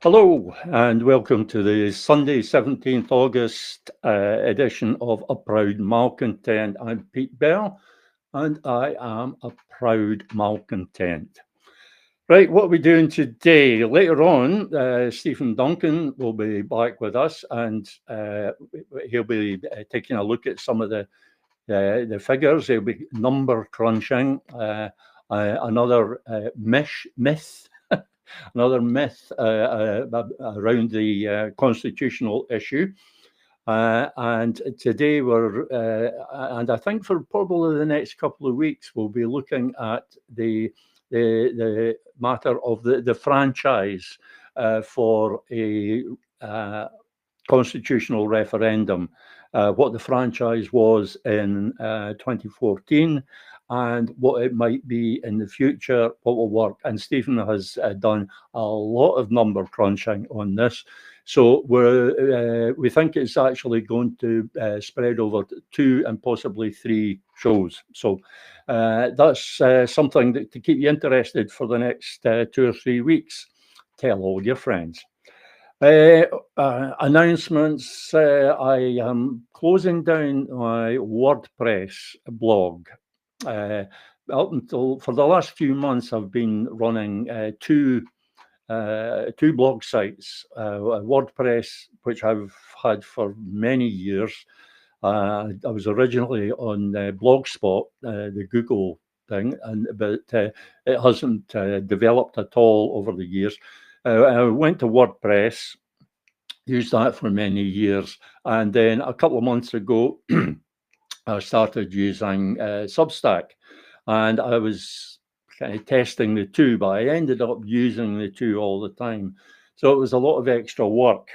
Hello and welcome to the Sunday 17th August edition of A Proud Malcontent. I'm Pete Bell and I am a proud malcontent. Right, what are we doing today? Later on, Stephen Duncan will be back with us and he'll be taking a look at some of the figures. He'll be number crunching, another myth another myth around the constitutional issue. And today and I think for probably the next couple of weeks, we'll be looking at the matter of the franchise for a constitutional referendum, what the franchise was in 2014 and what it might be in the future, what will work. And Stephen has done a lot of number crunching on this. So we think it's actually going to spread over 2 and possibly 3 shows. So that's something to keep you interested for the next 2 or 3 weeks. Tell all your friends. Announcements. I am closing down my WordPress blog. Up until for the last few months, I've been running two blog sites. WordPress, which I've had for many years. I was originally on Blogspot, the Google thing, but it hasn't developed at all over the years. I went to WordPress, used that for many years, and then a couple of months ago, I started using Substack, and I was kind of testing the two, but I ended up using the two all the time. So it was a lot of extra work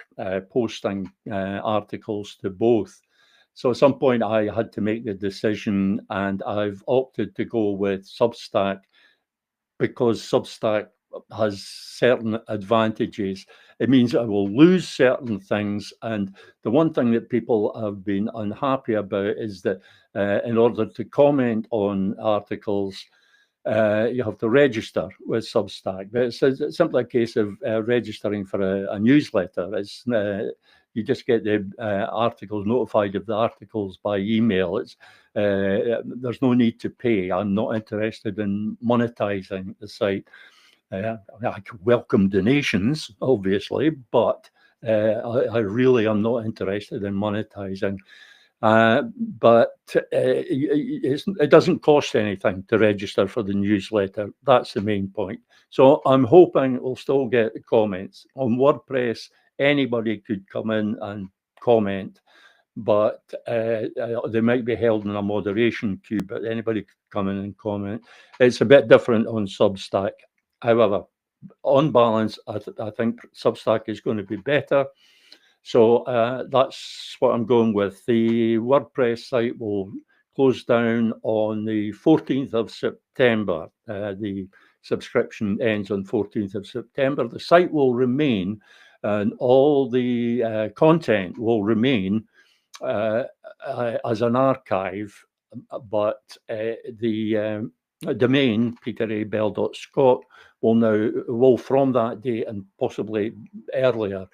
posting articles to both. So at some point I had to make the decision, and I've opted to go with Substack because Substack has certain advantages. It means I will lose certain things. And the one thing that people have been unhappy about is that in order to comment on articles, you have to register with Substack. But it's simply a case of registering for a newsletter. You just get the articles, notified of the articles by email. There's no need to pay. I'm not interested in monetizing the site. I welcome donations, obviously, but I really am not interested in monetizing. But it doesn't cost anything to register for the newsletter. That's the main point. So I'm hoping we'll still get comments. On WordPress, anybody could come in and comment, but they might be held in a moderation queue, but anybody could come in and comment. It's a bit different on Substack. However, on balance, I think Substack is going to be better. So that's what I'm going with. The WordPress site will close down on the 14th of September. The subscription ends on 14th of September. The site will remain, and all the content will remain as an archive, but the domain peterabell.scot will from that date and possibly earlier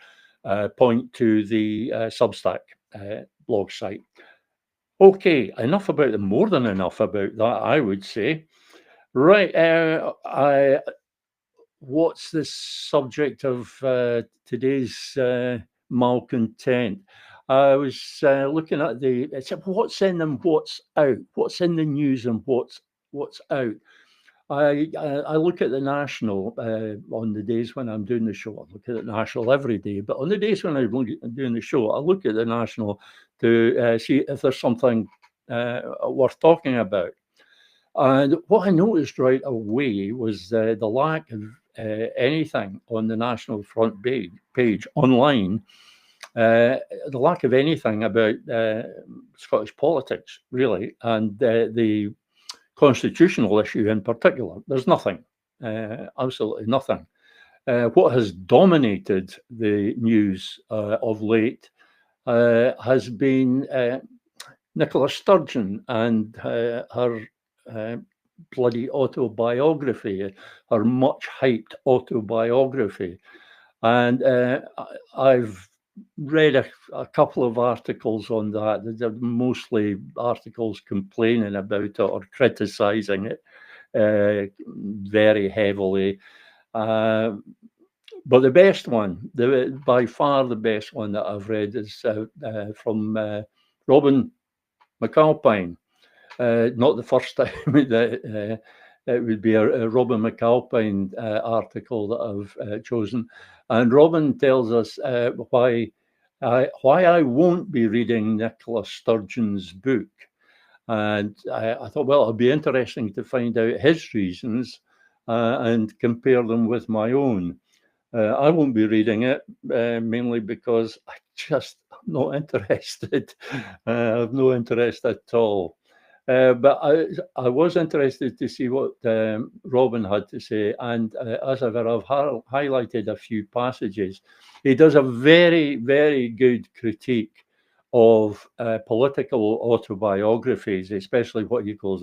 point to the Substack blog site. Okay, more than enough about that, I would say. Right, what's the subject of today's malcontent? I was looking at what's in and what's out, what's in the news and what's out. I look at the National on the days when I'm doing the show. I look at the National every day, but on the days when I'm doing the show, I look at the National to see if there's something worth talking about. And what I noticed right away was the lack of anything on the National front page online, the lack of anything about Scottish politics, really, and the constitutional issue in particular. There's nothing, absolutely nothing. What has dominated the news of late has been Nicola Sturgeon and her bloody autobiography, her much hyped autobiography. And I've read a couple of articles on that. They're mostly articles complaining about it or criticising it very heavily. But the best one, by far the best one that I've read is from Robin McAlpine. Not the first time that it would be a Robin McAlpine article that I've chosen. And Robin tells us why I won't be reading Nicola Sturgeon's book. And I thought, well, it'll be interesting to find out his reasons and compare them with my own. I won't be reading it mainly because I just am not interested. I have no interest at all. But I was interested to see what Robin had to say. And as I've highlighted a few passages, he does a very, very good critique of political autobiographies, especially what he calls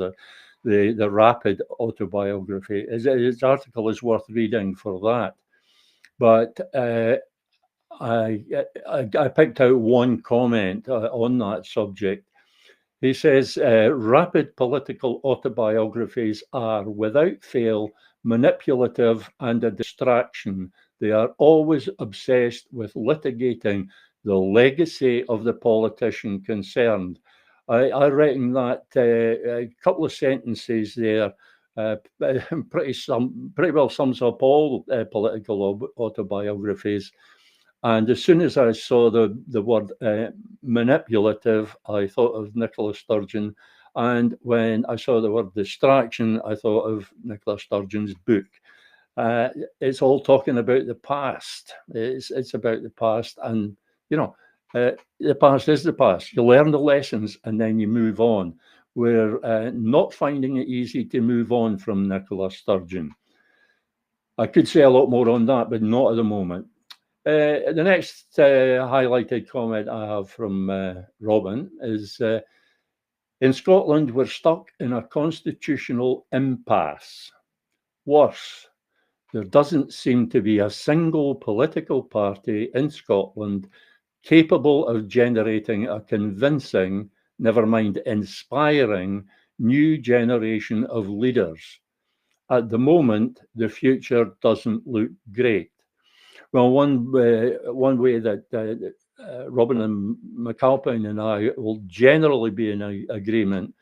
the rapid autobiography. His article is worth reading for that. But I picked out one comment on that subject. He says, rapid political autobiographies are, without fail, manipulative and a distraction. They are always obsessed with litigating the legacy of the politician concerned. I reckon that a couple of sentences there pretty well sums up all political autobiographies. And as soon as I saw the word manipulative, I thought of Nicola Sturgeon. And when I saw the word distraction, I thought of Nicola Sturgeon's book. It's all talking about the past. It's about the past. And, the past is the past. You learn the lessons and then you move on. We're not finding it easy to move on from Nicola Sturgeon. I could say a lot more on that, but not at the moment. The next highlighted comment I have from Robin is, in Scotland, we're stuck in a constitutional impasse. Worse, there doesn't seem to be a single political party in Scotland capable of generating a convincing, never mind inspiring, new generation of leaders. At the moment, the future doesn't look great. Well, one way that Robin and McAlpine and I will generally be in agreement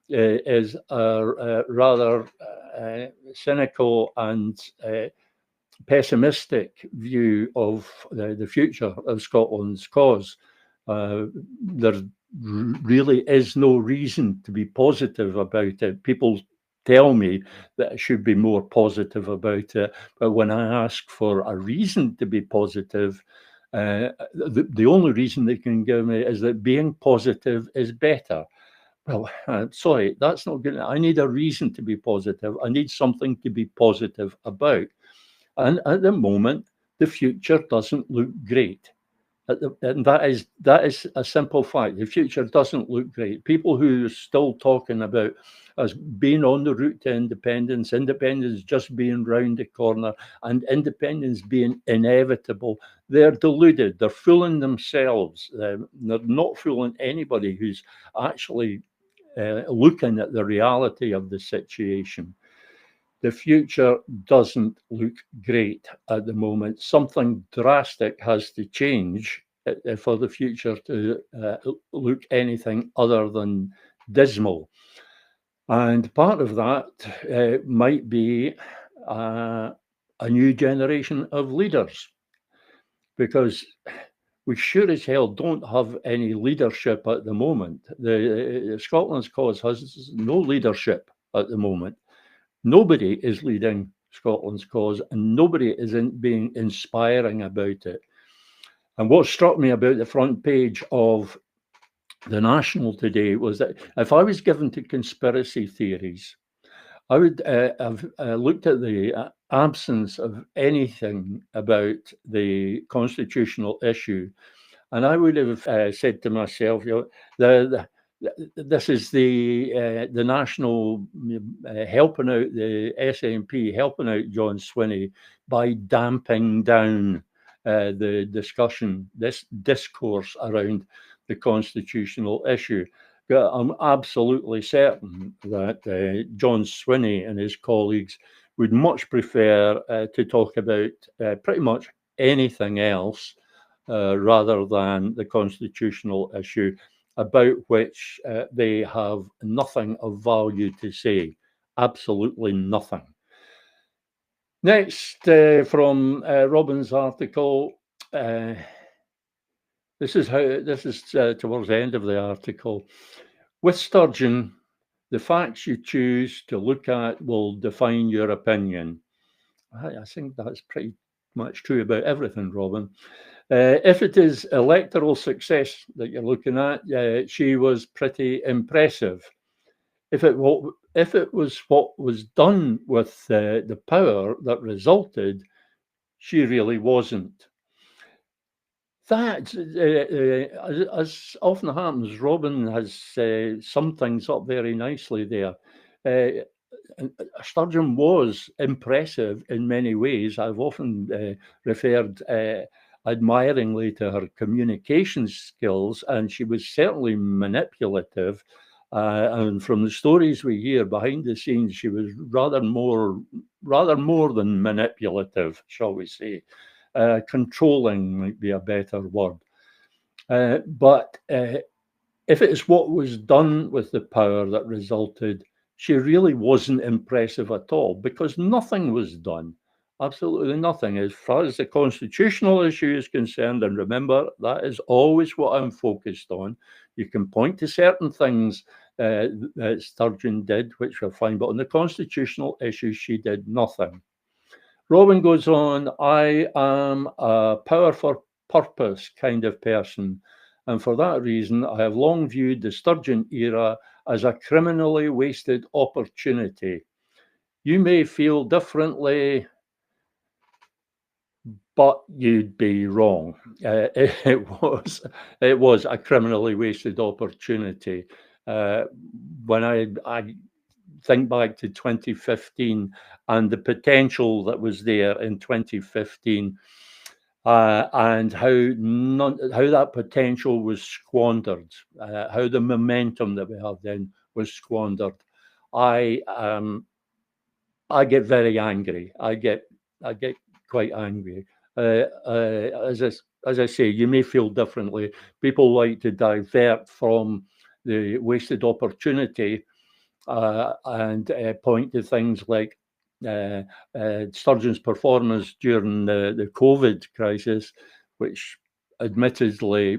is a rather cynical and pessimistic view of the future of Scotland's cause. There really is no reason to be positive about it. People tell me that I should be more positive about it, but when I ask for a reason to be positive, the only reason they can give me is that being positive is better. Well, sorry, that's not good. I need a reason to be positive. I need something to be positive about. And at the moment, the future doesn't look great. And that is a simple fact. The future doesn't look great. People who are still talking about us being on the route to independence, independence just being round the corner, and independence being inevitable, they're deluded. They're fooling themselves. They're not fooling anybody who's actually looking at the reality of the situation. The future doesn't look great at the moment. Something drastic has to change for the future to look anything other than dismal. And part of that might be a new generation of leaders, because we sure as hell don't have any leadership at the moment. The Scotland's cause has no leadership at the moment. Nobody is leading Scotland's cause, and nobody is being inspiring about it. And what struck me about the front page of the National today was that if I was given to conspiracy theories, I would have looked at the absence of anything about the constitutional issue, and I would have said to myself, this is the National helping out the SNP, helping out John Swinney by damping down the discussion, this discourse around the constitutional issue. I'm absolutely certain that John Swinney and his colleagues would much prefer to talk about pretty much anything else rather than the constitutional issue, about which they have nothing of value to say, absolutely nothing. Next, from Robin's article, this is towards the end of the article. With Sturgeon, the facts you choose to look at will define your opinion. I think that's pretty much true about everything, Robin. If it is electoral success that you're looking at, she was pretty impressive. If it was what was done with the power that resulted, she really wasn't. That, as often happens, Robin has summed things up very nicely there. Sturgeon was impressive in many ways. I've often referred admiringly to her communication skills, and she was certainly manipulative. And from the stories we hear behind the scenes, she was rather more than manipulative, shall we say. Controlling might be a better word. But if it is what was done with the power that resulted, she really wasn't impressive at all, because nothing was done. Absolutely nothing. As far as the constitutional issue is concerned, and remember, that is always what I'm focused on. You can point to certain things that Sturgeon did, which are fine, but on the constitutional issue, she did nothing. Robin goes on, I am a power for purpose kind of person, and for that reason, I have long viewed the Sturgeon era as a criminally wasted opportunity. You may feel differently, but you'd be wrong. It was a criminally wasted opportunity. When I think back to 2015 and the potential that was there in 2015, and how that potential was squandered, how the momentum that we have then was squandered. I get very angry. I get quite angry. As I say, you may feel differently. People like to divert from the wasted opportunity and point to things like Sturgeon's performance during the COVID crisis, which admittedly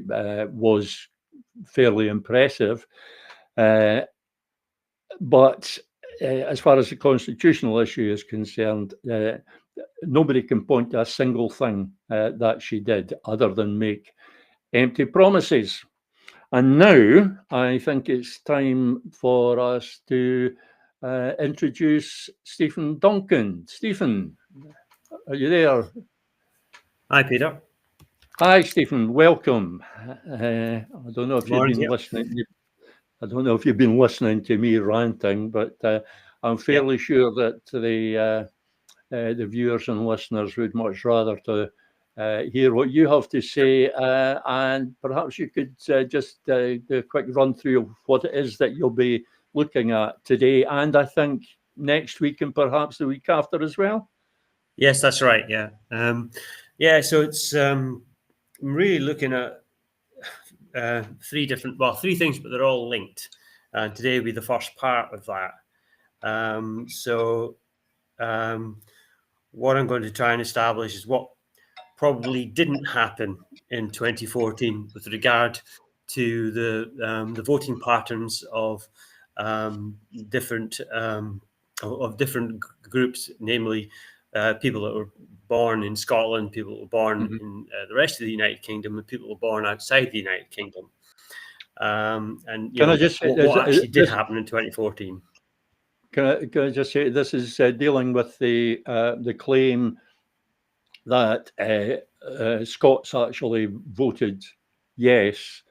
was fairly impressive. But as far as the constitutional issue is concerned, nobody can point to a single thing that she did other than make empty promises. And now I think it's time for us to introduce Stephen Duncan. Stephen, are you there? Hi, Peter. Hi, Stephen. Welcome. I don't know if you've been listening. I don't know if you've been listening to me ranting, but I'm fairly sure that the viewers and listeners would much rather to hear what you have to say, and perhaps you could just do a quick run through of what it is that you'll be looking at today, and I think next week and perhaps the week after as well. Yes, that's right. Yeah, so it's I'm really looking at three things, but they're all linked. And today will be the first part of that. What I'm going to try and establish is what probably didn't happen in 2014 with regard to the voting patterns of different groups, namely people that were born in Scotland, people that were born in the rest of the United Kingdom, and people that were born outside the United Kingdom. And Can I just say what actually did happen in 2014? Can I just say this is dealing with the claim that Scots actually voted yes,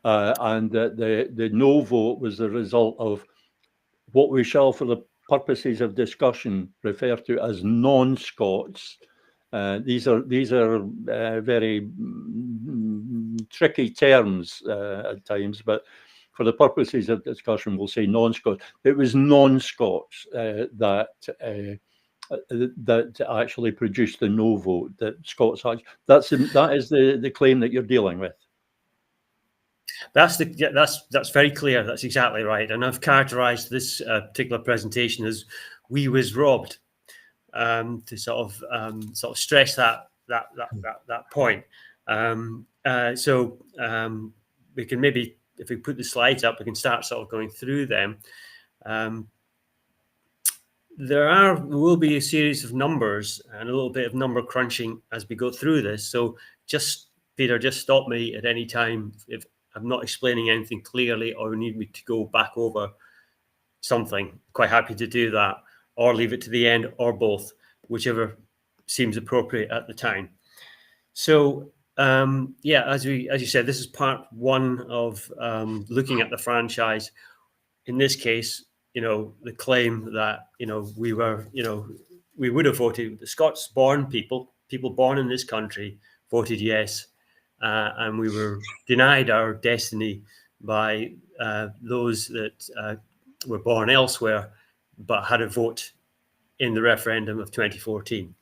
and that the no vote was the result of what we shall, for the purposes of discussion, refer to as non-Scots These are very tricky terms at times, but for the purposes of discussion, we'll say non-Scots. It was non-Scots that actually produced the no vote. That Scots that is the claim that you're dealing with. That's very clear. That's exactly right. And I've characterised this particular presentation as "we was robbed," to sort of stress that point. We can maybe, if we put the slides up, we can start sort of going through them. There will be a series of numbers and a little bit of number crunching as we go through this. So Peter, just stop me at any time if I'm not explaining anything clearly or need me to go back over something. Quite happy to do that, or leave it to the end, or both, whichever seems appropriate at the time. So as you said, this is part one of looking at the franchise. In this case, the claim that we would have voted. The Scots-born people born in this country voted yes, and we were denied our destiny by those that were born elsewhere but had a vote in the referendum of 2014.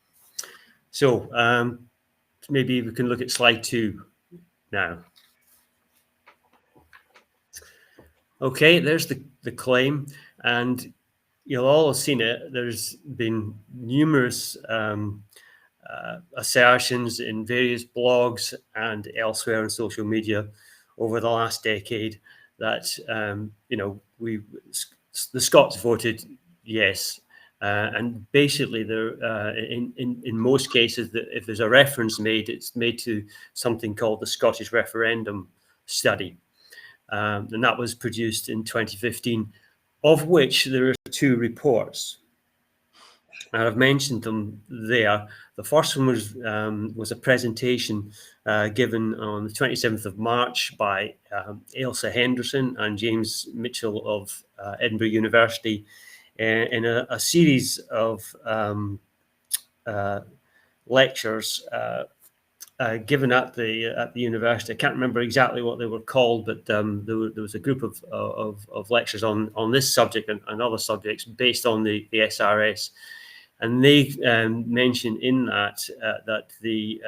So maybe we can look at slide 2 now. Okay, there's the claim, and you'll all have seen it. There's been numerous assertions in various blogs and elsewhere on social media over the last decade that the Scots voted yes, and basically there in most cases that if there's a reference made, it's made to something called the Scottish Referendum Study. And that was produced in 2015, of which there are 2 reports. And I've mentioned them there. The first one was a presentation given on the 27th of March by Ailsa Henderson and James Mitchell of Edinburgh University in a series of lectures given at the university. I can't remember exactly what they were called, but there was a group of lectures on this subject and other subjects based on the SRS, and they mentioned in that that the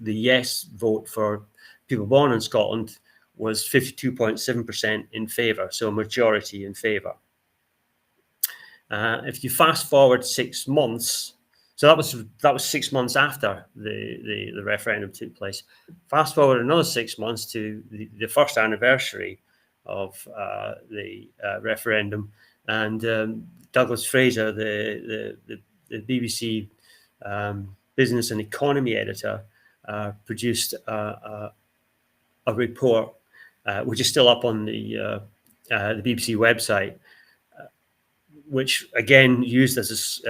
yes vote for people born in Scotland was 52.7% in favour, so a majority in favour. If you fast forward 6 months. So that was 6 months after the referendum took place. Fast forward another 6 months to the first anniversary of the referendum, and Douglas Fraser, the BBC business and economy editor, produced a report, which is still up on the BBC website, which again used as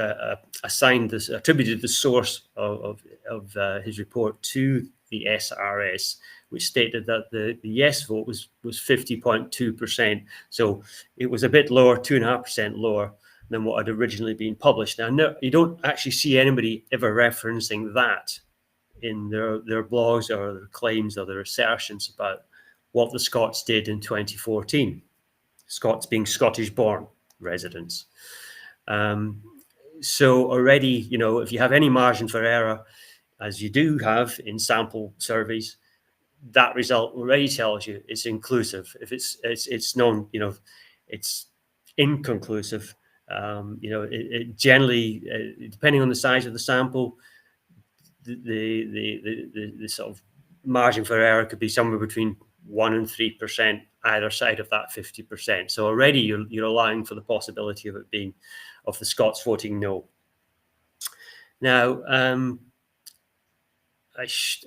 attributed the source of his report to the SRS, which stated that the yes vote was 50.2%. So it was a bit lower, 2.5% lower than what had originally been published. Now, no, you don't actually see anybody ever referencing that in their blogs or their claims or their assertions about what the Scots did in 2014. Scots being Scottish-born residents. So already, if you have any margin for error, as you do have in sample surveys, that result already tells you it's inclusive. If it's known, it's inconclusive. It generally, depending on the size of the sample, the sort of margin for error could be somewhere between 1% and 3% either side of that 50%. So already you're allowing for the possibility of it being of the Scots voting no. Now,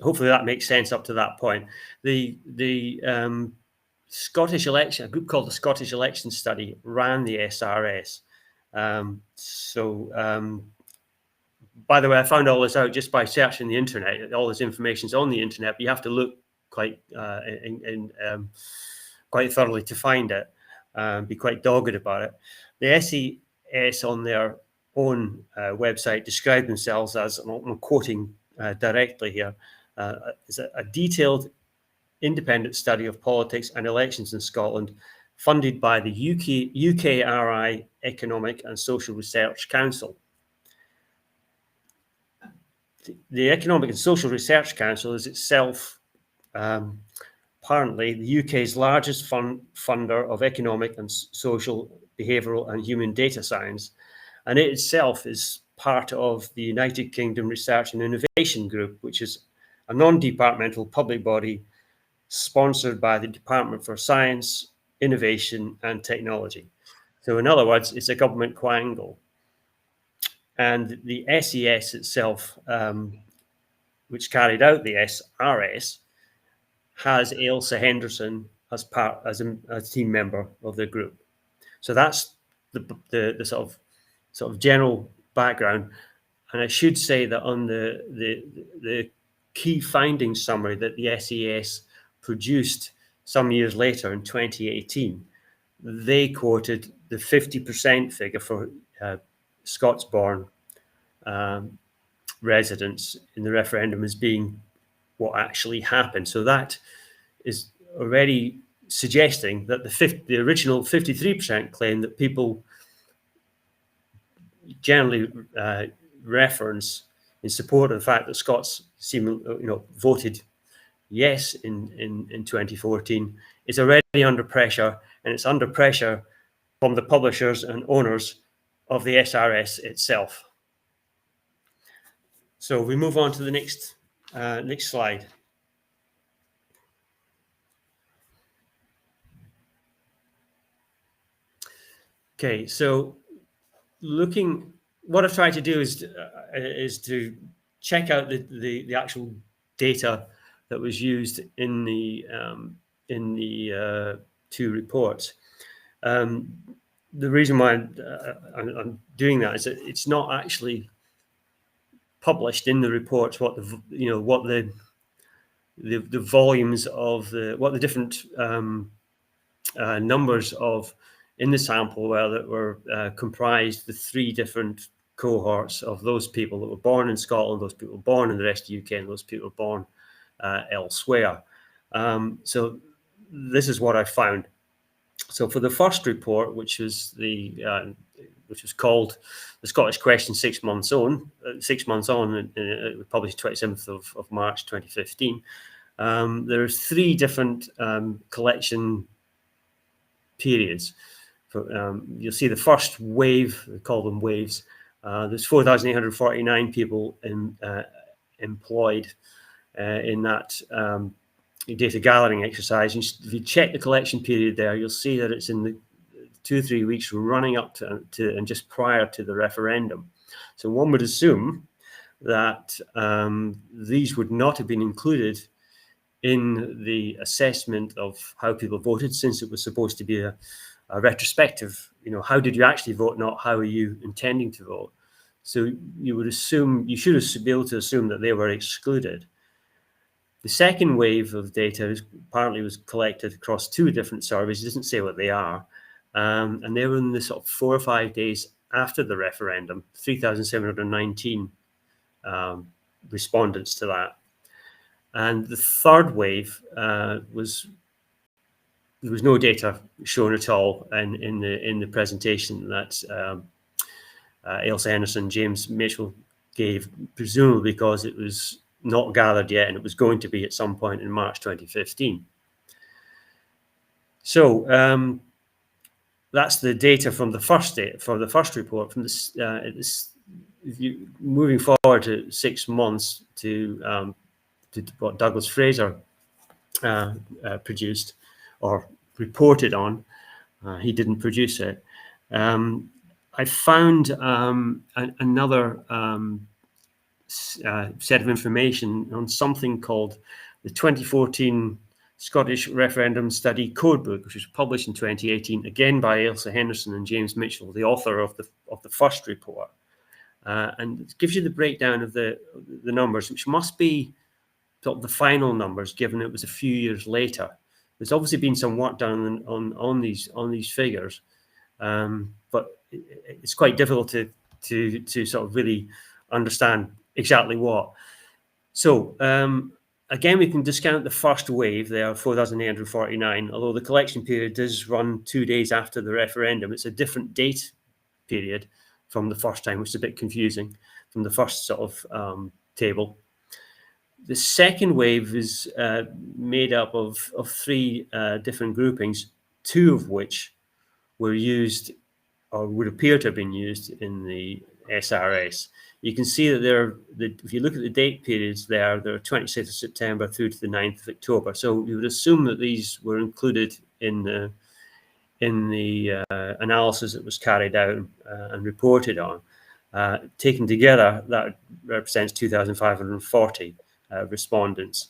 hopefully that makes sense up to that point. The Scottish election, a group called the Scottish Election Study, ran the SRS. By the way, I found all this out just by searching the internet. All this information is on the internet, but you have to look quite quite thoroughly to find it. Be quite dogged about it. The SES on their own website described themselves as, and I'm quoting directly here, is a detailed independent study of politics and elections in Scotland, funded by the UKRI Economic and Social Research Council. The Economic and Social Research Council is itself apparently the UK's largest funder of economic and social, behavioural and human data science, and it itself is part of the United Kingdom Research and Innovation Group, which is a non-departmental public body sponsored by the Department for Science, Innovation and Technology. So in other words, it's a government quangle. And the SES itself, which carried out the SRS, has Ailsa Henderson as a team member of the group. So that's the sort of general background. And I should say that on the key findings summary that the SES produced some years later in 2018, they quoted the 50% figure for Scots-born residents in the referendum as being what actually happened. So that is already suggesting that the original 53% claim that people generally reference in support of the fact that Scots voted yes in 2014 is already under pressure, and it's under pressure from the publishers and owners of the SRS itself. So we move on to the next slide. Okay, so what I've tried to do is to check out the actual data that was used in the two reports. The reason why I'm doing that is that it's not actually published in the reports what the volumes of what the different numbers of in the sample that were comprised the three different cohorts of those people that were born in Scotland, those people born in the rest of the UK, and those people born elsewhere. So this is what I found. So for the first report, which was called the Scottish Question 6 months on, it was published 27th of March 2015. There are three different collection periods. You'll see the first wave, we call them waves. There's 4,849 people employed in that data gathering exercise. And if you check the collection period there, you'll see that it's in the 2 or 3 weeks running up to and just prior to the referendum. So one would assume that these would not have been included in the assessment of how people voted, since it was supposed to be a retrospective. How did you actually vote, not how are you intending to vote. So you should be able to assume that they were excluded. The second wave of data apparently was collected across 2 different surveys. It doesn't say what they are. And they were in the sort of 4 or 5 days after the referendum, 3,719 respondents to that. And the third wave there was no data shown at all in the presentation that Ailsa Henderson, James Mitchell gave, presumably because it was not gathered yet and it was going to be at some point in March 2015. So that's the data from the first report. From this, moving forward to 6 months to what Douglas Fraser produced or reported on. He didn't produce it. I found another set of information on something called the 2014 Scottish Referendum Study Codebook, which was published in 2018, again by Ailsa Henderson and James Mitchell, the author of the first report. And it gives you the breakdown of the numbers, which must be sort of the final numbers, given it was a few years later. There's obviously been some work done on these figures, but it's quite difficult to sort of really understand exactly what. So again, we can discount the first wave there, 4,849, although the collection period does run 2 days after the referendum. It's a different date period from the first time, which is a bit confusing from the first sort of table. The second wave is made up of 3 different groupings, 2 of which were used or would appear to have been used in the SRS. You can see that if you look at the date periods they're 26th of September through to the 9th of October. So you would assume that these were included in the analysis that was carried out and reported on. Taken together, that represents 2,540 respondents.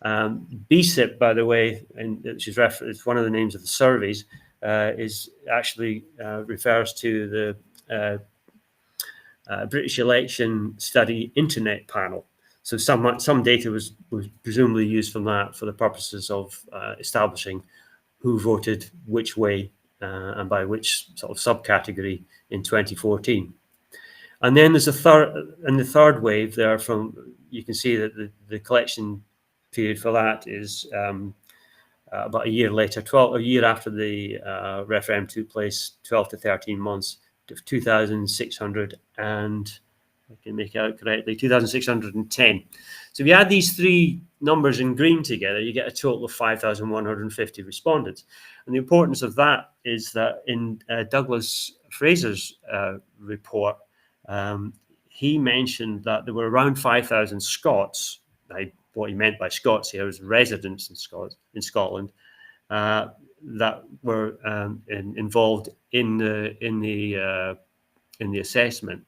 BSIP, by the way, which is one of the names of the surveys, is actually refers to the British Election Study Internet Panel. So some data was presumably used from that for the purposes of establishing who voted which way and by which sort of subcategory in 2014. And then there's the third wave there you can see that the collection period for that is about a year later, a year after the referendum took place, 12 to 13 months, 2,600 and, I can make it out correctly, 2,610. So if you add these 3 numbers in green together, you get a total of 5,150 respondents. And the importance of that is that in Douglas Fraser's report, he mentioned that there were around 5,000 Scots. What he meant by Scots here was residents in Scotland that were involved in the assessment.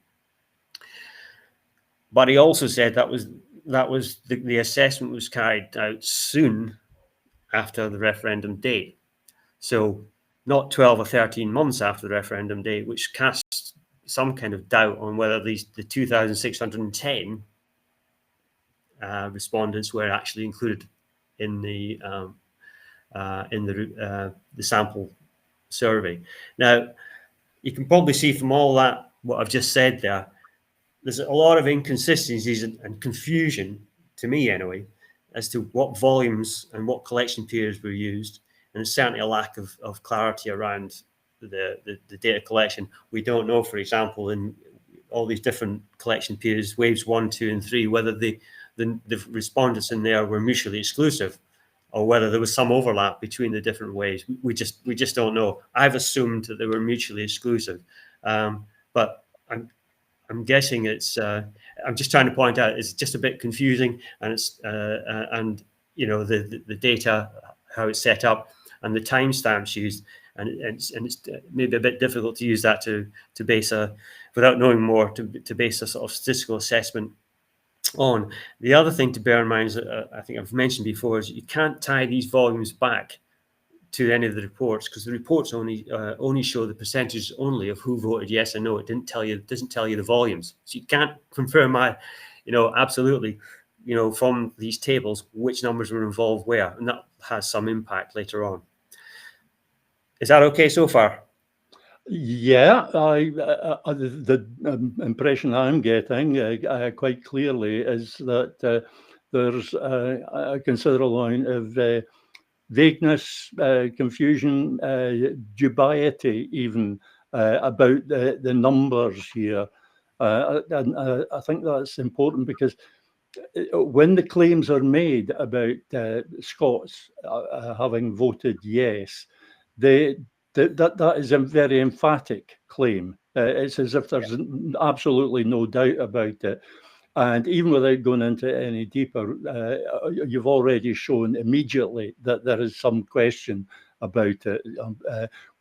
But he also said that the assessment was carried out soon after the referendum date, so not 12 or 13 months after the referendum date, which casts some kind of doubt on whether the 2,610 respondents were actually included in the sample survey. Now, you can probably see from all that what I've just said there's a lot of inconsistencies and confusion, to me anyway, as to what volumes and what collection periods were used, and there's certainly a lack of clarity around the data collection. We don't know, for example, in all these different collection periods, waves 1, 2, and 3, whether the respondents in there were mutually exclusive, or whether there was some overlap between the different waves. We just don't know. I've assumed that they were mutually exclusive, but I'm guessing it's. I'm just trying to point out it's just a bit confusing, and it's and you know the data, how it's set up, and the timestamps used, and it's maybe a bit difficult to use that to base without knowing more to base a sort of statistical assessment on. The other thing to bear in mind is I think I've mentioned before is you can't tie these volumes back to any of the reports, because the reports only show the percentages only of who voted yes and no. It doesn't tell you the volumes, so you can't confirm absolutely from these tables which numbers were involved where, and that has some impact later on. Is that okay so far? Yeah, the impression I'm getting quite clearly is that there's a considerable amount of vagueness, confusion, dubiety even about the numbers here. And I think that's important, because when the claims are made about Scots having voted yes, that is a very emphatic claim. It's as if there's absolutely no doubt about it. And even without going into any deeper, you've already shown immediately that there is some question about it.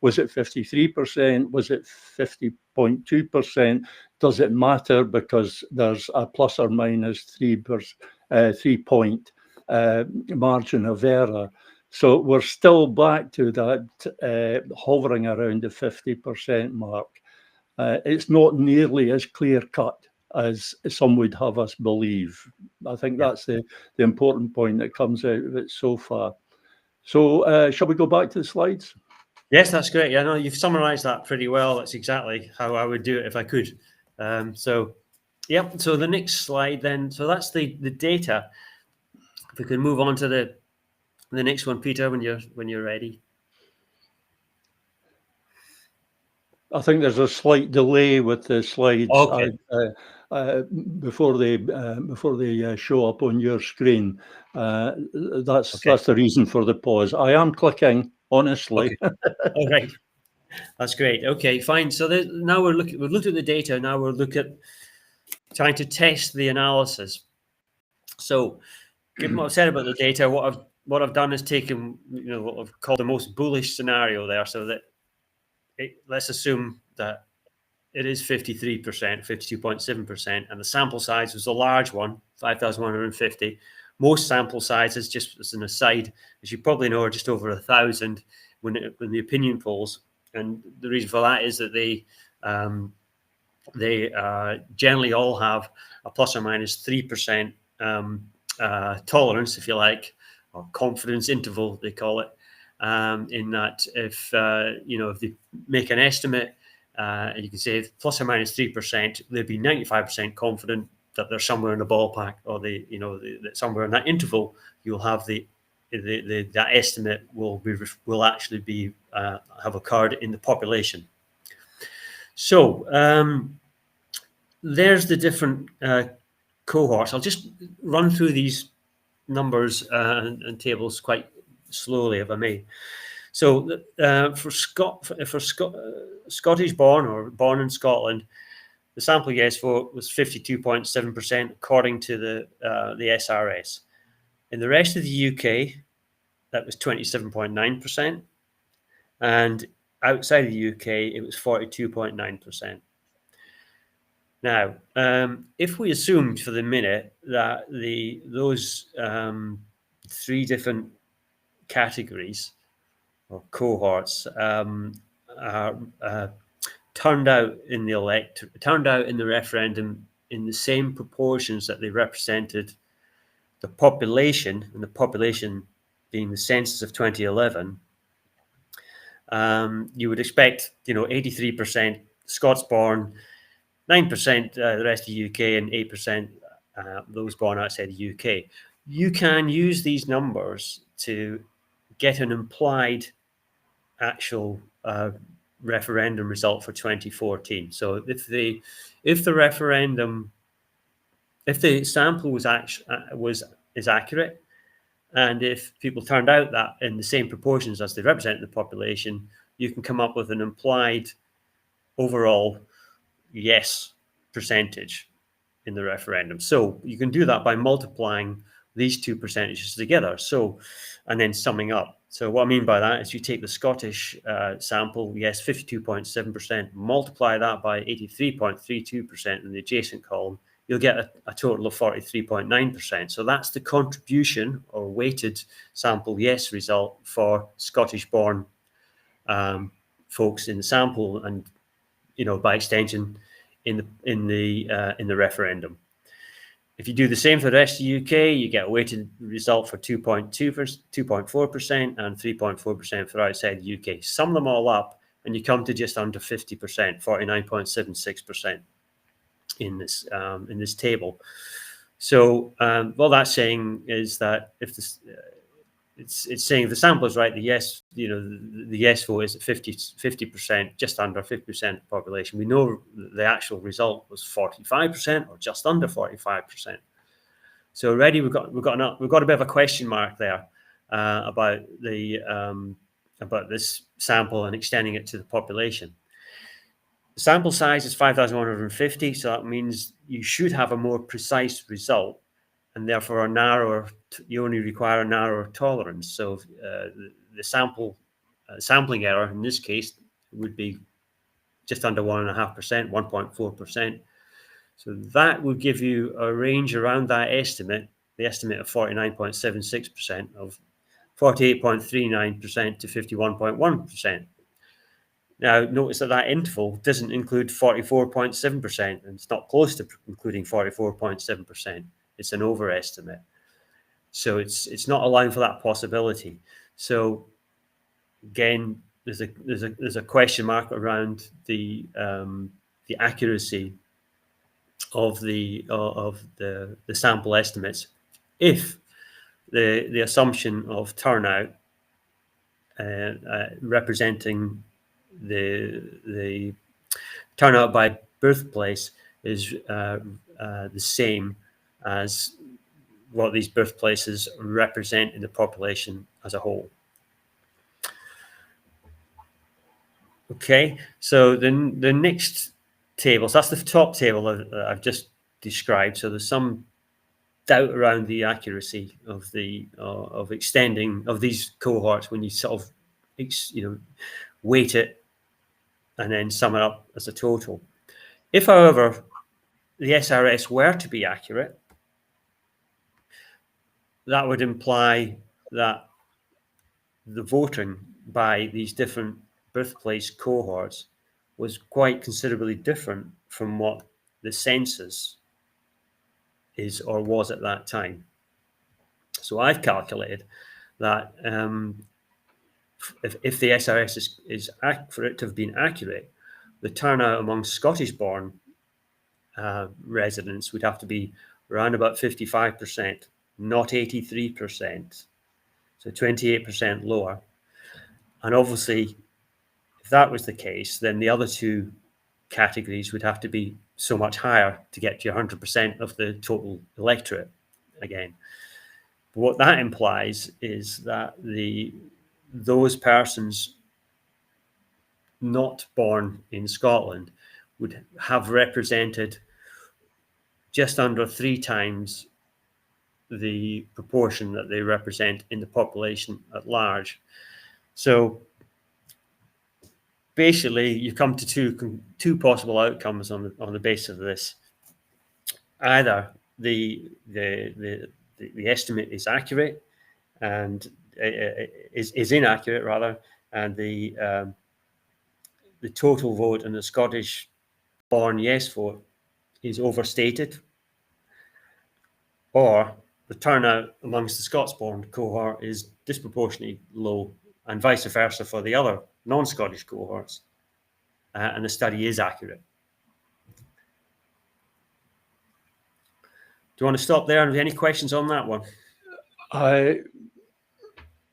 Was it 53%? Was it 50.2%? Does it matter because there's a plus or minus 3 point margin of error? So we're still back to that hovering around the 50% mark. It's not nearly as clear cut as some would have us believe. I think that's the important point that comes out of it so far. So shall we go back to the slides? Yes, that's great. Yeah, no, you've summarised that pretty well. That's exactly how I would do it if I could. So the next slide then. So that's the data. If we can move on to the next one, Peter, when you're ready. I think there's a slight delay with the slides. Okay. Before they show up on your screen. That's the reason for the pause. I am clicking, honestly. Okay. All right. That's great. Okay, fine. So now we've looked at the data. Now we'll look at trying to test the analysis. So, given what I've said about the data, what I've done is taken what I've called the most bullish scenario there. So that let's assume that it is 53%, 52.7%, and the sample size was a large one, 5,150. Most sample sizes, just as an aside, as you probably know, are just over 1,000 when the opinion polls. And the reason for that is that they generally all have a plus or minus 3% tolerance, if you like, or confidence interval, they call it. In that, if they make an estimate, and you can say plus or minus 3%, they'd be 95% confident that they're somewhere in the ballpark, or that somewhere in that interval, you'll have that estimate will actually be have occurred in the population. So there's the different cohorts. I'll just run through these numbers and tables quite slowly, if I may. So for Scottish born or born in Scotland, the sample yes vote was 52.7% according to the SRS. In the rest of the UK, that was 27.9%, and outside of the UK, it was 42.9%. Now, if we assumed for the minute that those three different categories or cohorts turned out in the referendum in the same proportions that they represented the population, and the population being the census of 2011, you would expect 83% Scots born, 9% the rest of the UK, and 8% those born outside the UK. You can use these numbers to get an implied actual referendum result for 2014. So if the sample is accurate, and if people turned out that in the same proportions as they represent the population, you can come up with an implied overall yes percentage in the referendum. So you can do that by multiplying these two percentages together. So, and then summing up. So what I mean by that is you take the Scottish sample, yes, 52.7%, multiply that by 83.32% in the adjacent column, you'll get a total of 43.9%. So that's the contribution or weighted sample yes result for Scottish-born folks in the sample, and by extension in the referendum. If you do the same for the rest of the UK, you get a weighted result for 2.4% and 3.4% for outside the UK. Sum them all up, and you come to just under 50%, 49.76% in this table. So what that's saying is that if this it's saying if the sample is right, the yes vote is at 50%, just under 50% of the population. We know the actual result was 45% or just under 45%. So already we've got a bit of a question mark there about this sample and extending it to the population. The sample size is 5,150, so that means you should have a more precise result, and therefore you only require a narrower tolerance. So the sampling error in this case would be just under 1.5%, 1.4%. So that would give you a range around that estimate, the estimate of 49.76%, of 48.39% to 51.1%. Now, notice that interval doesn't include 44.7%, and it's not close to including 44.7%. It's an overestimate. So it's not allowing for that possibility. So again, there's a question mark around the accuracy of the sample estimates if the assumption of turnout representing the turnout by birthplace is the same as what these birthplaces represent in the population as a whole. Okay, so the next table, so that's the top table that I've just described. So there's some doubt around the accuracy of the of extending of these cohorts when you sort of weight it and then sum it up as a total. If, however, the SRS were to be accurate, that would imply that the voting by these different birthplace cohorts was quite considerably different from what the census is or was at that time. So I've calculated that if the SRS is for it to have been accurate, the turnout among Scottish-born residents would have to be around about 55%, not 83%, so 28% lower. And obviously, if that was the case, then the other two categories would have to be so much higher to get to 100% of the total electorate again. But what that implies is that those persons not born in Scotland would have represented just under 3 times the proportion that they represent in the population at large. So basically, you come to two possible outcomes on the basis of this. Either the estimate is accurate and is inaccurate rather, and the total vote and the Scottish-born yes vote is overstated, or the turnout amongst the Scots-born cohort is disproportionately low, and vice versa for the other non-Scottish cohorts, and the study is accurate. Do you want to stop there? Have any questions on that one?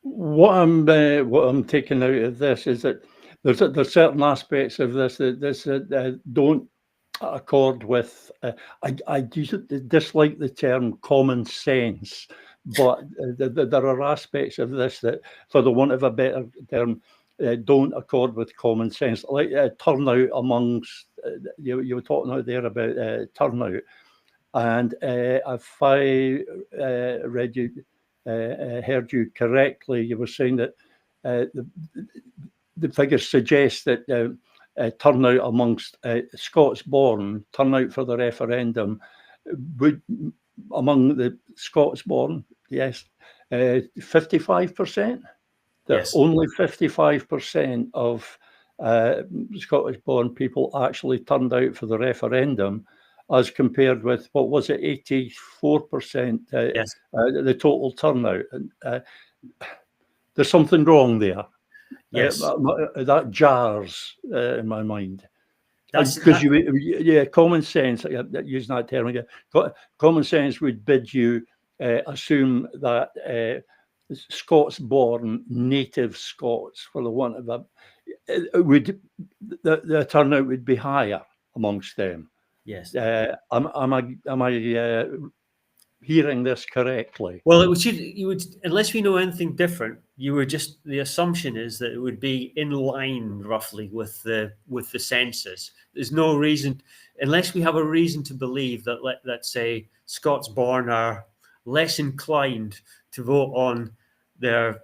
What I'm taking out of this is that there's certain aspects of this that don't accord with. I dislike the term common sense, but there are aspects of this that, for the want of a better term, don't accord with common sense, like turnout amongst. You were talking out there about turnout, and if I read you. Heard you correctly, you were saying that the figures suggest that turnout amongst Scots-born, turnout for the referendum, would, among the Scots-born, yes, 55%. Yes. Only 55% of Scottish-born people actually turned out for the referendum, as compared with, what was it, 84%, yes. The total turnout. There's something wrong there. Yes. That jars in my mind. Because common sense, using that term again, common sense would bid you assume that Scots-born, native Scots, for the want of a, the turnout would be higher amongst them. Yes. Am I hearing this correctly? Well, you would, unless we know anything different, the assumption is that it would be in line roughly with the census. There's no reason, unless we have a reason to believe that, let's say, Scots-born are less inclined to vote on a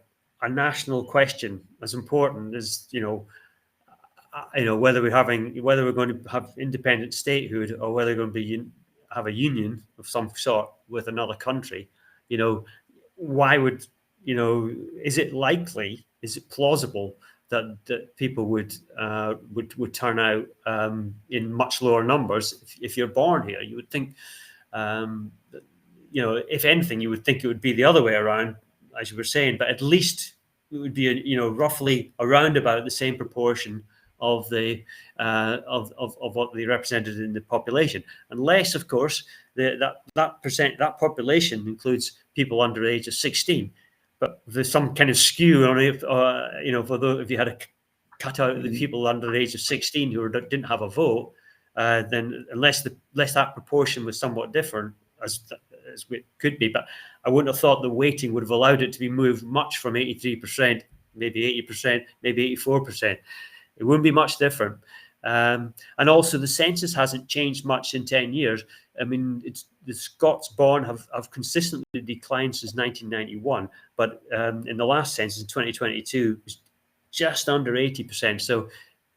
national question as important as whether we're going to have independent statehood or whether we're going to have a union of some sort with another country. Why would is it likely? Is it plausible that people would turn out in much lower numbers if you're born here? You would think, if anything, you would think it would be the other way around, as you were saying. But at least it would be roughly around about the same proportion of the of what they represented in the population, unless, of course, that population includes people under the age of 16. But there's some kind of skew on it, for those, if you had to cut out the people under the age of 16 who didn't have a vote, then unless that proportion was somewhat different, as it could be, but I wouldn't have thought the weighting would have allowed it to be moved much from 83%, maybe 80%, maybe 84%. It wouldn't be much different. And also the census hasn't changed much in 10 years. I mean, the Scots born have consistently declined since 1991, but in the last census in 2022, it was just under 80%. So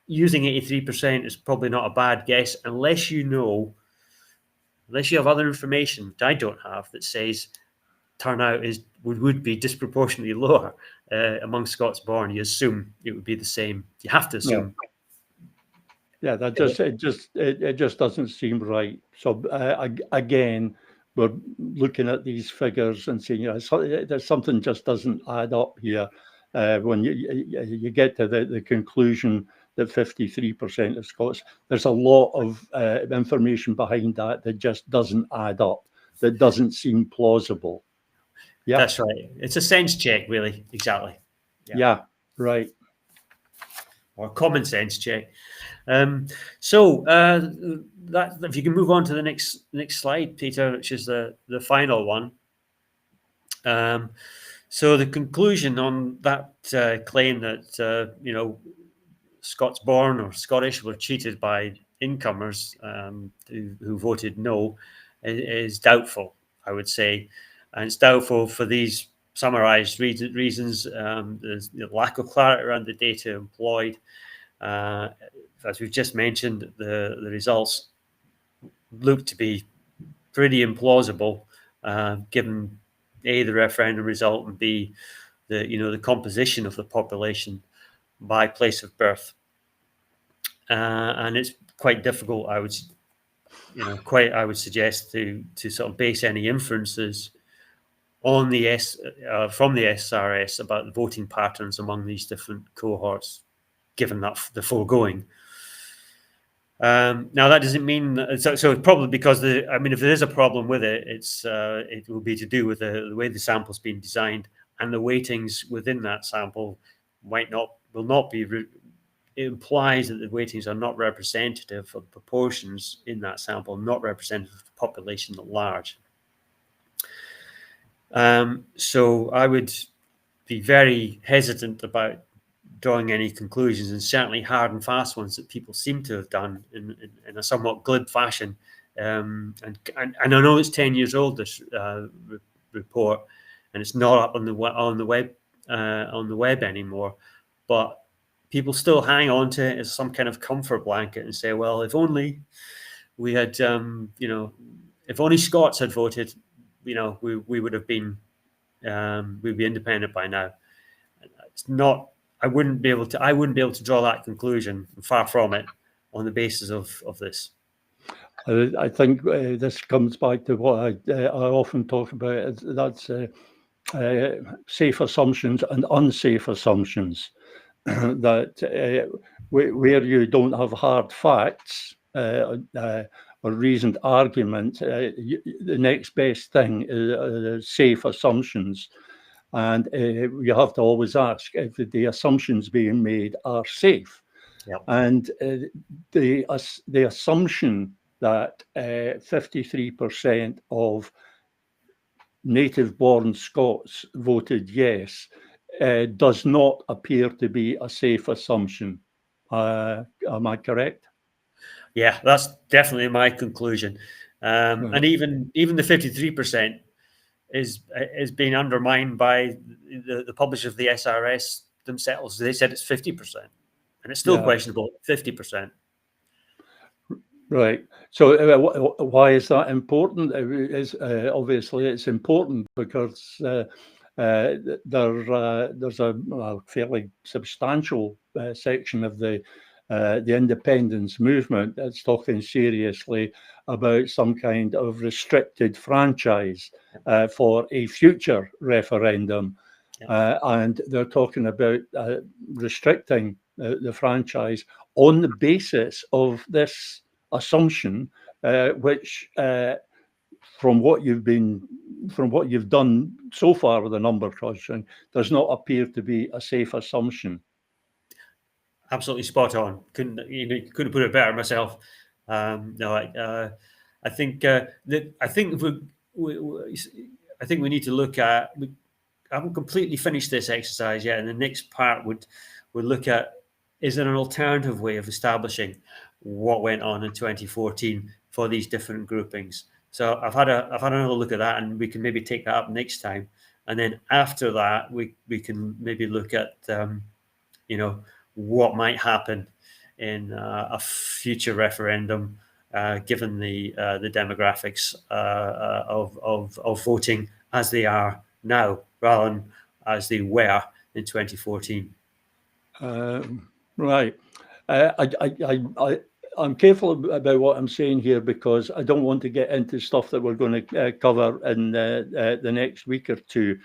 using 83% is probably not a bad guess, unless you have other information that I don't have that says turnout would be disproportionately lower among Scots born. You assume it would be the same. You have to assume. Yeah, it just doesn't seem right. So again, we're looking at these figures and saying, there's something just doesn't add up here. When you get to the conclusion that 53% of Scots, there's a lot of information behind that just doesn't add up, that doesn't seem plausible. Yeah, that's right. It's a sense check, really. Exactly. Yeah, right. Or common sense check. So that, if you can move on to the next slide, Peter, which is the final one. So the conclusion on that claim that Scots born or Scottish were cheated by incomers who voted no is doubtful, I would say, and it's doubtful for these summarised reasons. There's the lack of clarity around the data employed. As we've just mentioned, the results look to be pretty implausible, given A, the referendum result, and B, the composition of the population by place of birth. And it's quite difficult, I would suggest, to sort of base any inferences on from the SRS about the voting patterns among these different cohorts, given that the foregoing. Now that doesn't mean so probably because if there is a problem with it, it will be to do with the way the sample's been designed, and the weightings within that sample will not be. It implies that the weightings are not representative of proportions in that sample, not representative of the population at large. So I would be very hesitant about drawing any conclusions, and certainly hard and fast ones that people seem to have done in a somewhat glib fashion. And I know it's 10 years old, this report, and it's not up on the web anymore, but people still hang on to it as some kind of comfort blanket and say, well, if only we had, if only Scots had voted, we would have been, we'd be independent by now. It's not. I wouldn't be able to draw that conclusion. Far from it, on the basis of this. I think this comes back to what I often talk about. That's safe assumptions and unsafe assumptions. That where you don't have hard facts or reasoned argument, the next best thing is safe assumptions. And you have to always ask if the assumptions being made are safe. Yep. And the assumption that 53% of native-born Scots voted yes does not appear to be a safe assumption. Am I correct? Yeah, that's definitely my conclusion. And even the 53% is being undermined by the publishers of the SRS themselves. They said it's 50%, and it's still questionable. 50%. Right. So why is that important? Obviously it's important because there's a fairly substantial section of the independence movement that's talking seriously about some kind of restricted franchise for a future referendum. And they're talking about restricting the franchise on the basis of this assumption, which from what you've done so far with the number crunching, does not appear to be a safe assumption. Absolutely spot on. Couldn't put it better myself. No, I think that I think I think we need to look at. I haven't completely finished this exercise yet, and the next part would look at, is there an alternative way of establishing what went on in 2014 for these different groupings? So I've had another look at that, and we can maybe take that up next time. And then after that, we can maybe look at what might happen in a future referendum, given the demographics of voting as they are now, rather than as they were in 2014. Right. I'm careful about what I'm saying here, because I don't want to get into stuff that we're going to cover in the next week or two.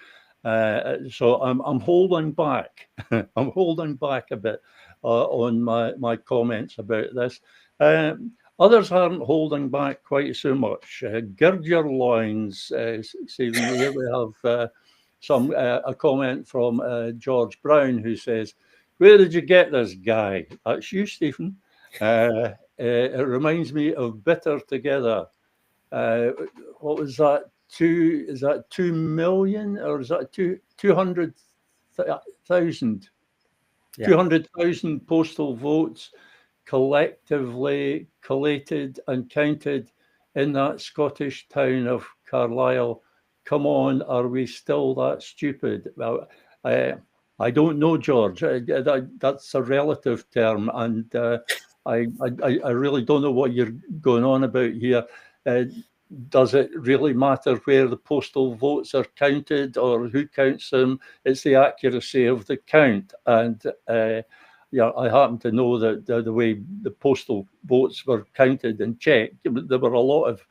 So I'm holding back. I'm holding back a bit on my comments about this. Others aren't holding back quite so much. Gird your loins, Stephen. Here we have a comment from George Brown, who says, "Where did you get this guy?" That's you, Stephen. It reminds me of Bitter Together. What was that? Is that 2 million, or is that 200,000? Yeah. 200,000 postal votes collectively collated and counted in that Scottish town of Carlisle. Come on, are we still that stupid? Well, I don't know, George. That's a relative term, and I really don't know what you're going on about here. Does it really matter where the postal votes are counted or who counts them? It's the accuracy of the count. And I happen to know that the way the postal votes were counted and checked, there were a lot of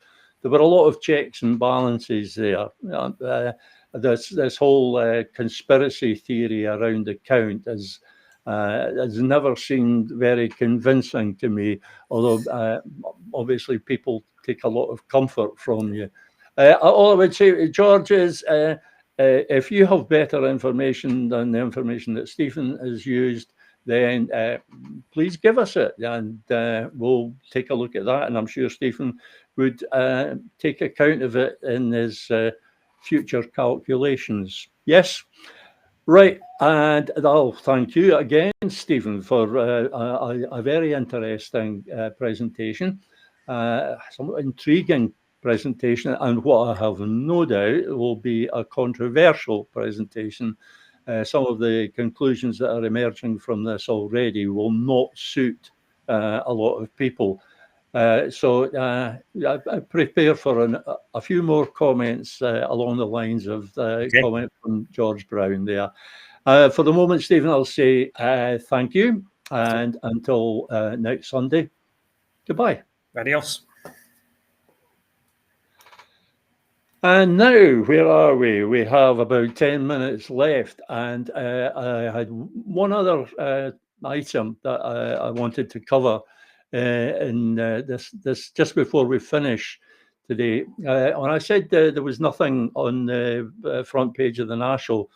checks and balances there. This whole conspiracy theory around the count has never seemed very convincing to me, although obviously people take a lot of comfort from you. All I would say, George, is if you have better information than the information that Stephen has used, then please give us it, and we'll take a look at that. And I'm sure Stephen would take account of it in his future calculations. Yes? Right, and I'll thank you again, Stephen, for a very interesting presentation, somewhat intriguing presentation, and what I have no doubt will be a controversial presentation. Some of the conclusions that are emerging from this already will not suit a lot of people. So I prepare for a few more comments along the lines of the comment from George Brown there. For the moment, Stephen, I'll say thank you, and until next Sunday, goodbye. Adios. And now, where are we? We have about 10 minutes left, and I had one other item that I wanted to cover in this just before we finish today. When I said there was nothing on the front page of the National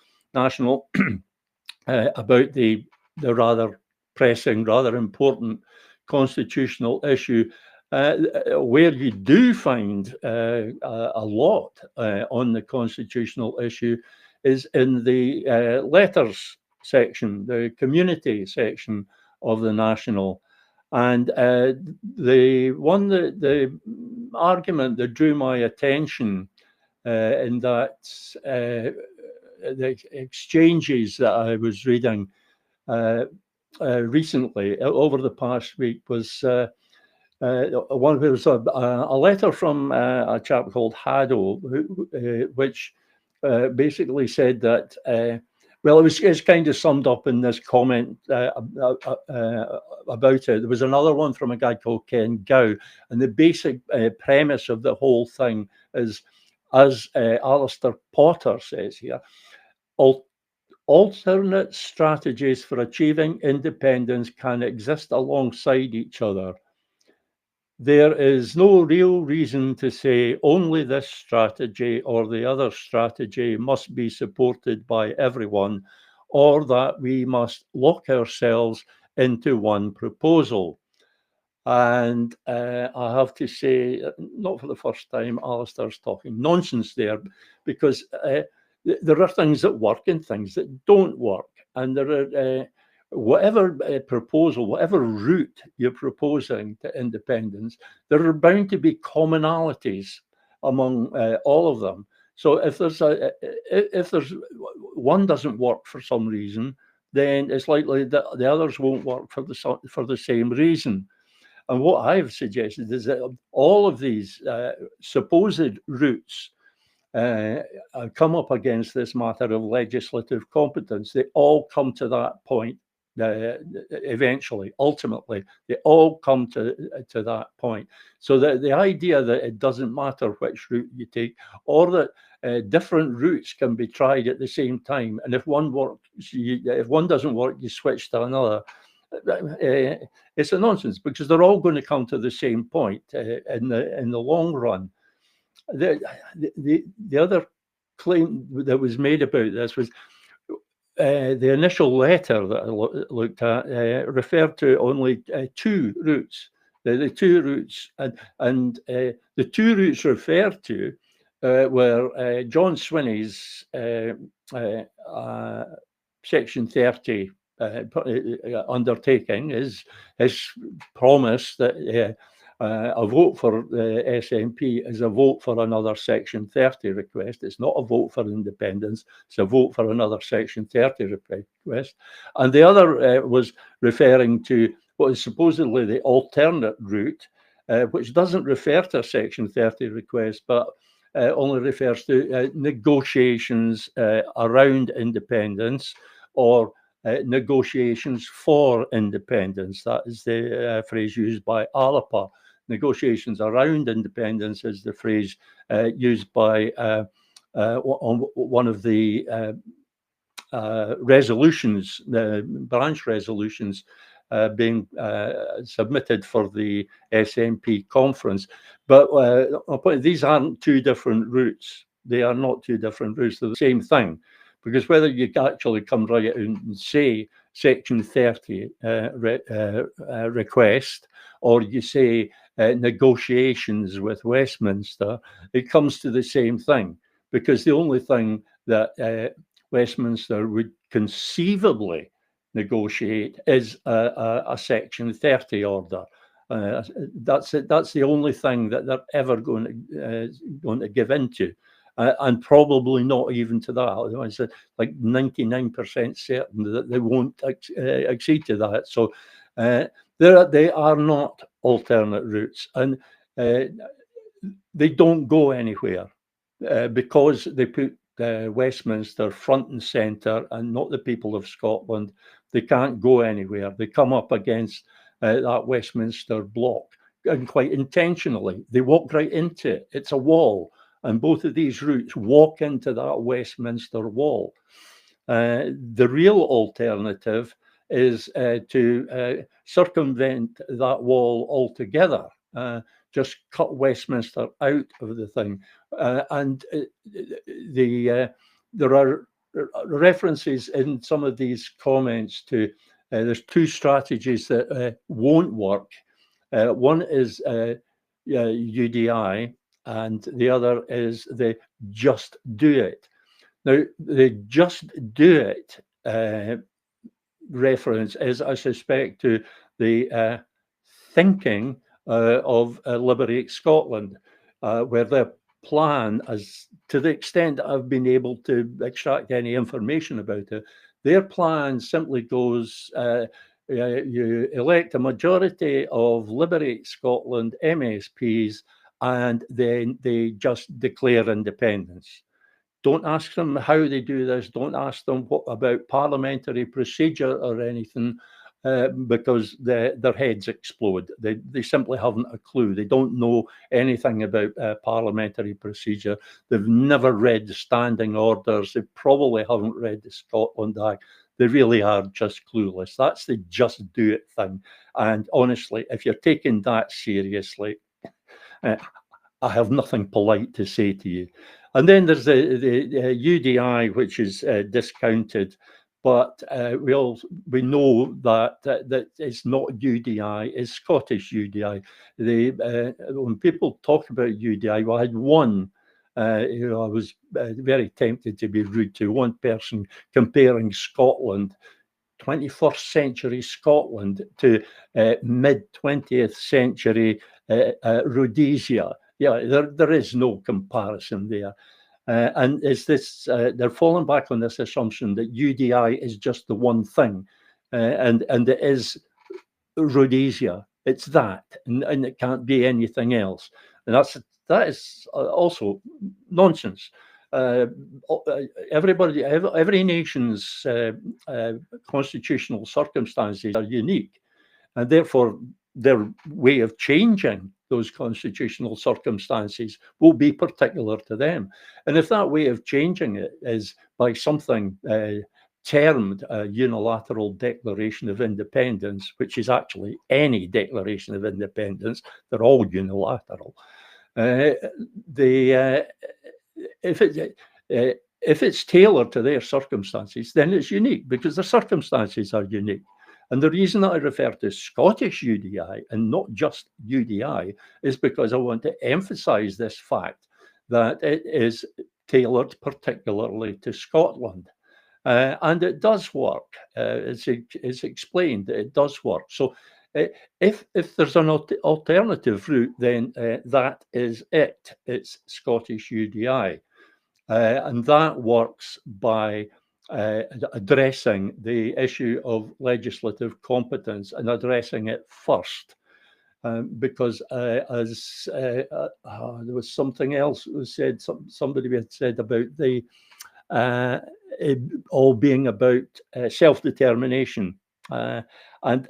about the rather pressing, rather important constitutional issue, where you do find a lot on the constitutional issue is in the letters section, the community section of the National. And the argument that drew my attention in that the exchanges that I was reading recently over the past week was one. There was a letter from a chap called Haddo, which basically said that. Well, it's kind of summed up in this comment about it. There was another one from a guy called Ken Gow, and the basic premise of the whole thing is, as Alistair Potter says here, alternate strategies for achieving independence can exist alongside each other. There is no real reason to say only this strategy or the other strategy must be supported by everyone, or that we must lock ourselves into one proposal. And I have to say, not for the first time, Alistair's talking nonsense there, because there are things that work and things that don't work. And there are whatever proposal, whatever route you're proposing to independence, there are bound to be commonalities among all of them. So if there's one doesn't work for some reason, then it's likely that the others won't work for the same reason. And what I've suggested is that all of these supposed routes come up against this matter of legislative competence. They all come to that point eventually, ultimately. They all come to that point. So the idea that it doesn't matter which route you take, or that different routes can be tried at the same time, and if one works, if one doesn't work, you switch to another. It's a nonsense, because they're all going to come to the same point in the long run. The other claim that was made about this was the initial letter that I looked at referred to only two routes. The two routes, and the two routes referred to were John Swinney's Section 30 undertaking, his promise that a vote for the SNP is a vote for another Section 30 request. It's not a vote for independence, it's a vote for another Section 30 request. And the other was referring to what is supposedly the alternate route, which doesn't refer to a Section 30 request, but only refers to negotiations around independence, or negotiations for independence. That is the phrase used by ALAPA. Negotiations around independence is the phrase used by one of the resolutions, the branch resolutions being submitted for the SNP conference. But these aren't two different routes. They are not two different routes. They're the same thing. Because whether you actually come right out and say Section 30 request, or you say negotiations with Westminster, it comes to the same thing. Because the only thing that Westminster would conceivably negotiate is a Section 30 order. That's it. That's the only thing that they're ever going to give into. And probably not even to that. I said like 99% certain that they won't accede to that. So they are not alternate routes, and they don't go anywhere because they put Westminster front and centre and not the people of Scotland. They can't go anywhere. They come up against that Westminster block, and quite intentionally, they walk right into it. It's a wall. And both of these routes walk into that Westminster wall. The real alternative is to circumvent that wall altogether, just cut Westminster out of the thing. And there are references in some of these comments to there's two strategies that won't work. One is UDI, and the other is the just do it. Now, the just do it reference is, I suspect, to the thinking of Liberate Scotland, where their plan, as to the extent I've been able to extract any information about it, their plan simply goes, you elect a majority of Liberate Scotland MSPs, and then they just declare independence. Don't ask them how they do this. Don't ask them what about parliamentary procedure or anything. because their heads explode. They simply haven't a clue. They don't know anything about parliamentary procedure. They've never read the standing orders. They probably haven't read the Scotland Act. They really are just clueless. That's the just do it thing. And honestly, if you're taking that seriously, I have nothing polite to say to you. And then there's the UDI, which is discounted, but we know that it's not UDI, it's Scottish UDI. When people talk about UDI, well, I had one. I was very tempted to be rude to one person comparing Scotland, 21st century Scotland, to mid 20th century Rhodesia. Yeah, there is no comparison there. And is this, they're falling back on this assumption that UDI is just the one thing, and it is Rhodesia. It's that, and it can't be anything else. And that is also nonsense. Every nation's constitutional circumstances are unique, and therefore their way of changing those constitutional circumstances will be particular to them. And if that way of changing it is by something termed a unilateral declaration of independence, which is actually any declaration of independence, they're all unilateral. If it's tailored to their circumstances, then it's unique because their circumstances are unique. And the reason that I refer to Scottish UDI and not just UDI is because I want to emphasize this fact that it is tailored particularly to Scotland. And it does work. It's explained that it does work. So if there's an alternative route, then that is it. It's Scottish UDI. And that works by addressing the issue of legislative competence and addressing it first. Because as there was something else that was said, somebody had said about the it all being about self-determination. And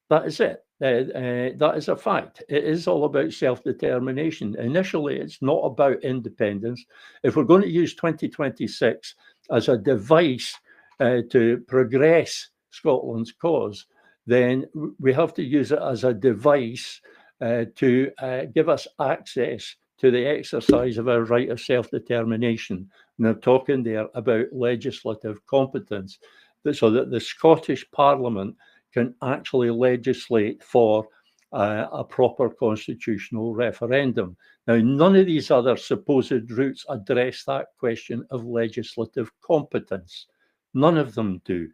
that is it. That is a fact. It is all about self-determination. Initially, it's not about independence. If we're going to use 2026 as a device to progress Scotland's cause, then we have to use it as a device to give us access to the exercise of our right of self-determination. And I'm talking there about legislative competence, so that the Scottish Parliament can actually legislate for a proper constitutional referendum. Now, none of these other supposed routes address that question of legislative competence. None of them do.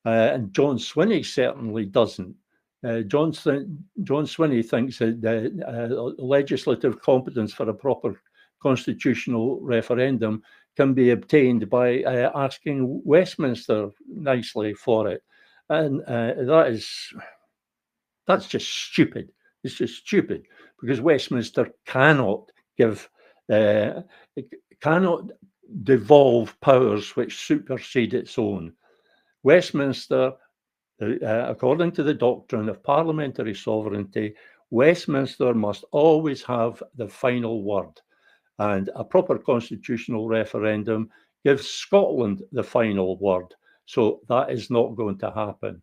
And John Swinney certainly doesn't. John Swinney thinks that legislative competence for a proper constitutional referendum can be obtained by asking Westminster nicely for it. And that's just stupid. It's just stupid because Westminster cannot cannot devolve powers which supersede its own. Westminster, according to the doctrine of parliamentary sovereignty, Westminster must always have the final word. And a proper constitutional referendum gives Scotland the final word. So that is not going to happen.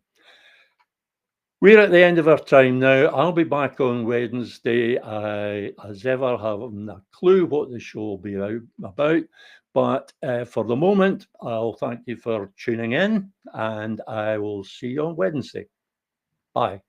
We're at the end of our time now. I'll be back on Wednesday. I, as ever, haven't a clue what the show will be about. But for the moment, I'll thank you for tuning in, and I will see you on Wednesday. Bye.